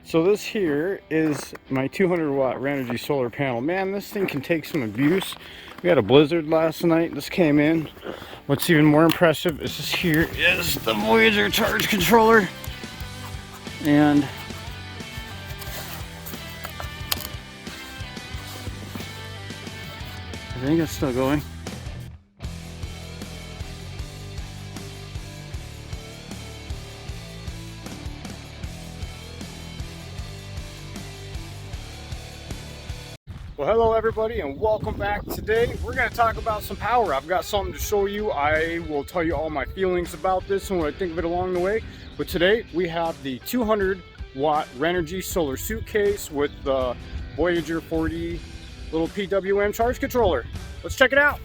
So this here is my 200 watt Renogy solar panel. Man, this thing can take some abuse. We had a blizzard last night. This came in. What's even more impressive is this here is the Voyager charge controller. And I think it's still going. Well, hello everybody and welcome back. Today we're going to talk about some power. I've got something to show you. I will tell you all my feelings about this and what I think of it along the way. But today we have the 200 watt Renogy solar suitcase with the Voyager 40 little PWM charge controller. Let's check it out.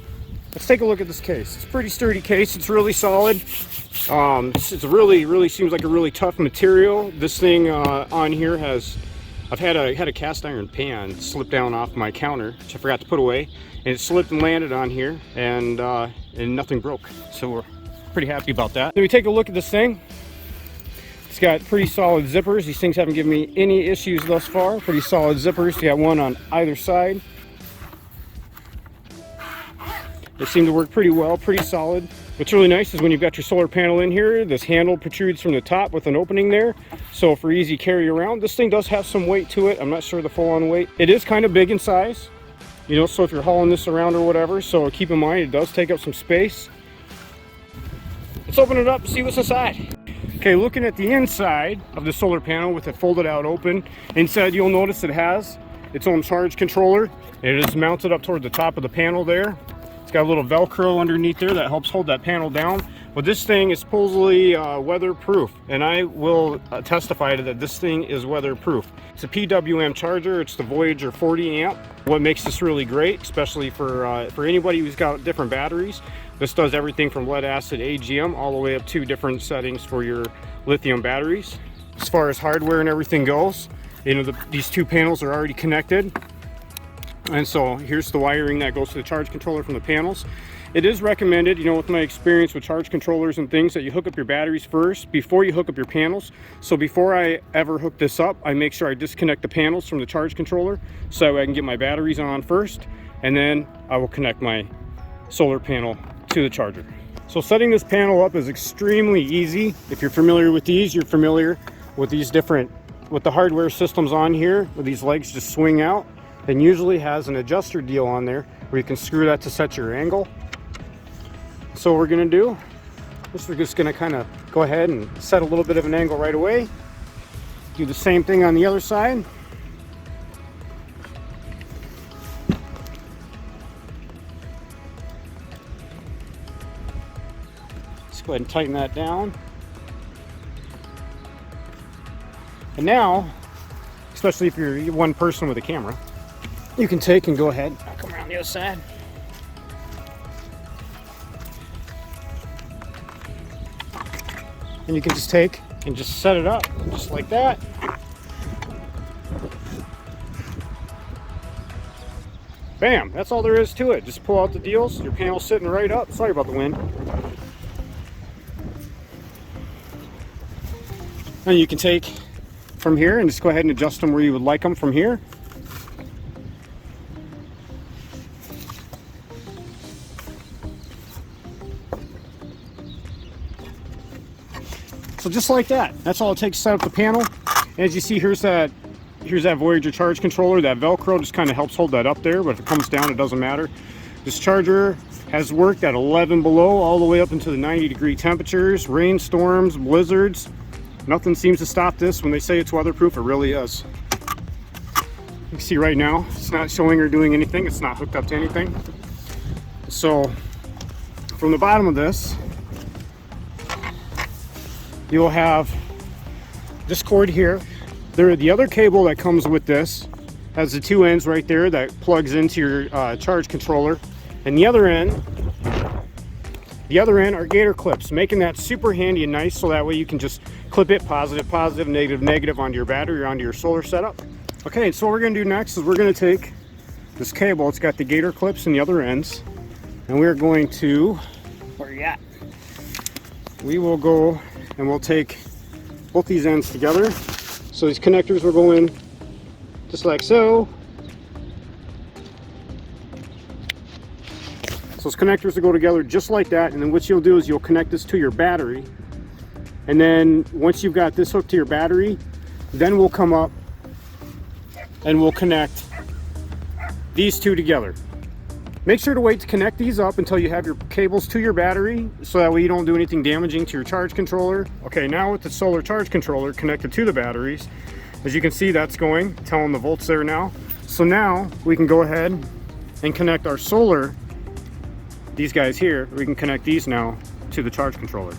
Let's take a look at this case. It's a pretty sturdy case. It's really solid. It's really seems like a really tough material. This thing on here has I had a cast iron pan slip down off my counter, which I forgot to put away, and it slipped and landed on here, and nothing broke. So we're pretty happy about that. So we take a look at this thing. It's got pretty solid zippers. These things haven't given me any issues thus far. Pretty solid zippers. You got one on either side. They seem to work pretty well, pretty solid. What's really nice is when you've got your solar panel in here, this handle protrudes from the top with an opening there. So for easy carry around, this thing does have some weight to it. I'm not sure the full-on weight. It is kind of big in size, you know, so if you're hauling this around or whatever, so keep in mind it does take up some space. Let's open it up and see what's inside. Okay, looking at the inside of the solar panel with it folded out open, inside you'll notice it has its own charge controller. It is mounted up toward the top of the panel there. Got a little Velcro underneath there that helps hold that panel down. But this thing is supposedly weatherproof, and I will testify to that this thing is weatherproof. It's a PWM charger. It's the Voyager 40 amp. What makes this really great, especially for anybody who's got different batteries, this does everything from lead acid AGM all the way up to different settings for your lithium batteries. As far as hardware and everything goes, you know, these two panels are already connected. And so here's the wiring that goes to the charge controller from the panels. It is recommended, you know, with my experience with charge controllers and things, that you hook up your batteries first before you hook up your panels. So before I ever hook this up, I make sure I disconnect the panels from the charge controller so I can get my batteries on first, and then I will connect my solar panel to the charger. So setting this panel up is extremely easy. If you're familiar with these, you're familiar with these with the hardware systems on here, where these legs just swing out. And usually has an adjuster deal on there where you can screw that to set your angle. So what we're gonna do is we're just gonna kind of go ahead and set a little bit of an angle right away. Do the same thing on the other side. Let's go ahead and tighten that down. And now, especially if you're one person with a camera, you can take and go ahead, come around the other side. And you can just take and just set it up, just like that. Bam, that's all there is to it. Just pull out the deals, your panel's sitting right up. Sorry about the wind. And you can take from here and just go ahead and adjust them where you would like them from here. So just like that, that's all it takes to set up the panel. As you see, here's that Voyager charge controller. That Velcro just kind of helps hold that up there, but if it comes down, it doesn't matter. This charger has worked at 11 below all the way up into the 90-degree temperatures, rainstorms, blizzards. Nothing seems to stop this. When they say it's weatherproof, it really is. You can see right now, it's not showing or doing anything. It's not hooked up to anything. So from the bottom of this, you'll have this cord here. The other cable that comes with this has the two ends right there that plugs into your charge controller, and the other end are gator clips, making that super handy and nice, so that way you can just clip it positive, negative onto your battery or onto your solar setup. Okay, so what we're going to do next is we're going to take this cable. It's got the gator clips in the other ends, and we're going to, where are you at? We will go and we'll take both these ends together So these connectors will go in just like so. So those connectors will go together just like that, and then what you'll do is you'll connect this to your battery, and then once you've got this hooked to your battery, then we'll come up and we'll connect these two together. Make sure to wait to connect these up until you have your cables to your battery, so that way you don't do anything damaging to your charge controller. Okay, now with the solar charge controller connected to the batteries, as you can see, that's going, telling the volts there now. So now we can go ahead and connect our solar, these guys here, we can connect these now to the charge controller.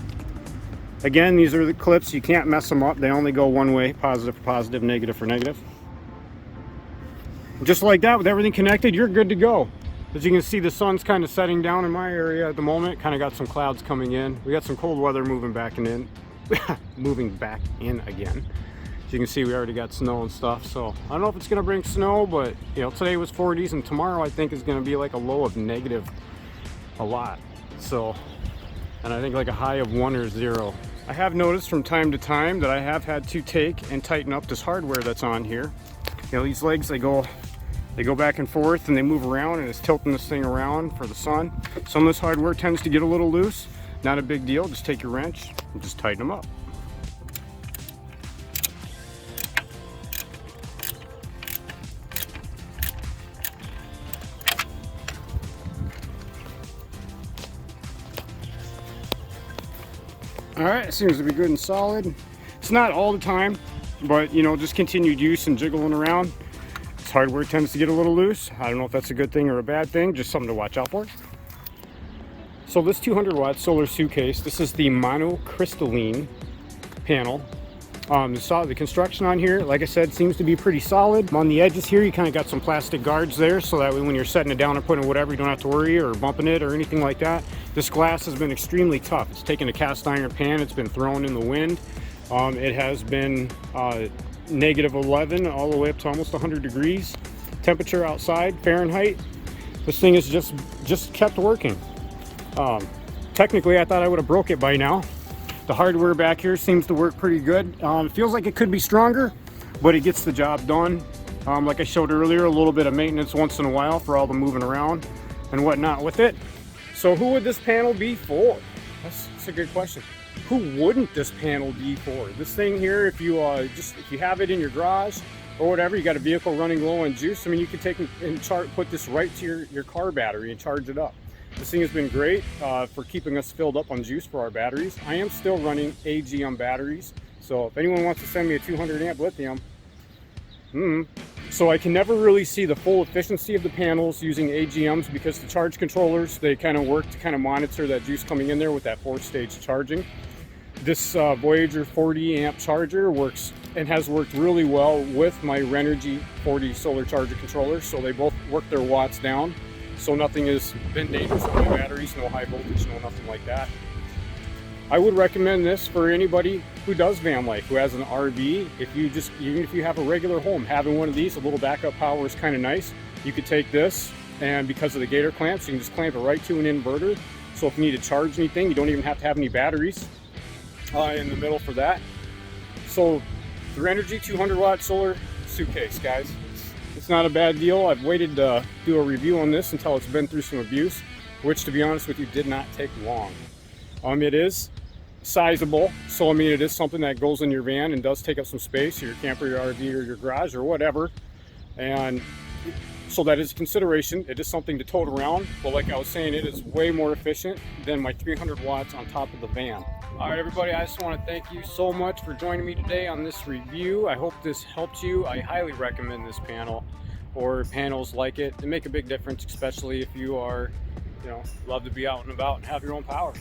Again, these are the clips, you can't mess them up, they only go one way, positive for positive, negative for negative. Just like that, with everything connected, you're good to go. As you can see, the sun's kind of setting down in my area at the moment, kind of got some clouds coming in. We got some cold weather moving back in moving back in again. As you can see, we already got snow and stuff, so I don't know if it's gonna bring snow, but you know, today was 40s and tomorrow I think is gonna be like a low of negative a lot. So, and I think like a high of 1 or 0. I have noticed from time to time that I have had to take and tighten up this hardware that's on here. You know, these legs, they go back and forth and they move around, and it's tilting this thing around for the sun. Some of this hardware tends to get a little loose. Not a big deal, just take your wrench and just tighten them up. All right, it seems to be good and solid. It's not all the time, but you know, just continued use and jiggling around. This hardware tends to get a little loose. I don't know if that's a good thing or a bad thing, just something to watch out for. So this 200 watt solar suitcase, this is the monocrystalline panel. The construction on here, like I said, seems to be pretty solid. On the edges here, you kind of got some plastic guards there, so that way when you're setting it down and putting it whatever, you don't have to worry or bumping it or anything like that. This glass has been extremely tough. It's taken a cast iron pan, it's been thrown in the wind. It has been negative 11 all the way up to almost 100 degrees temperature outside Fahrenheit. This thing is just kept working. Technically, I thought I would have broke it by now. The hardware back here seems to work pretty good. It feels like it could be stronger, but it gets the job done. Like I showed earlier, a little bit of maintenance once in a while for all the moving around and whatnot with it. So who would this panel be for? That's a good question. Who wouldn't this panel be for? This thing here, if you have it in your garage or whatever, you got a vehicle running low on juice, I mean, you could take and put this right to your car battery and charge it up. This thing has been great for keeping us filled up on juice for our batteries. I am still running AGM batteries, so if anyone wants to send me a 200 amp lithium, so I can never really see the full efficiency of the panels using AGMs, because the charge controllers, they kind of work to kind of monitor that juice coming in there with that 4-stage charging. This Voyager 40 amp charger works and has worked really well with my Renogy 40 solar charger controller, so they both work their watts down. So nothing has been dangerous on my batteries, no high voltage, no nothing like that. I would recommend this for anybody who does van life, who has an RV. Even if you have a regular home, having one of these, a little backup power is kind of nice. You could take this, and because of the gator clamps, you can just clamp it right to an inverter. So if you need to charge anything, you don't even have to have any batteries in the middle for that. So the Renogy 200 watt solar suitcase, guys. It's not a bad deal. I've waited to do a review on this until it's been through some abuse, which, to be honest with you, did not take long. It is sizable, so I mean, it is something that goes in your van and does take up some space, your camper, your RV, or your garage, or whatever. And so that is a consideration. It is something to tote around, but like I was saying, it is way more efficient than my 300 watts on top of the van. All right, everybody, I just want to thank you so much for joining me today on this review. I hope this helped you. I highly recommend this panel or panels like it. They make a big difference, especially if you are, love to be out and about and have your own power.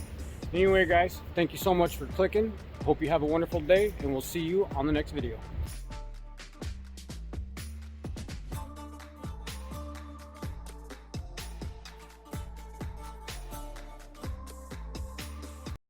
Anyway, guys, thank you so much for clicking. Hope you have a wonderful day, and we'll see you on the next video.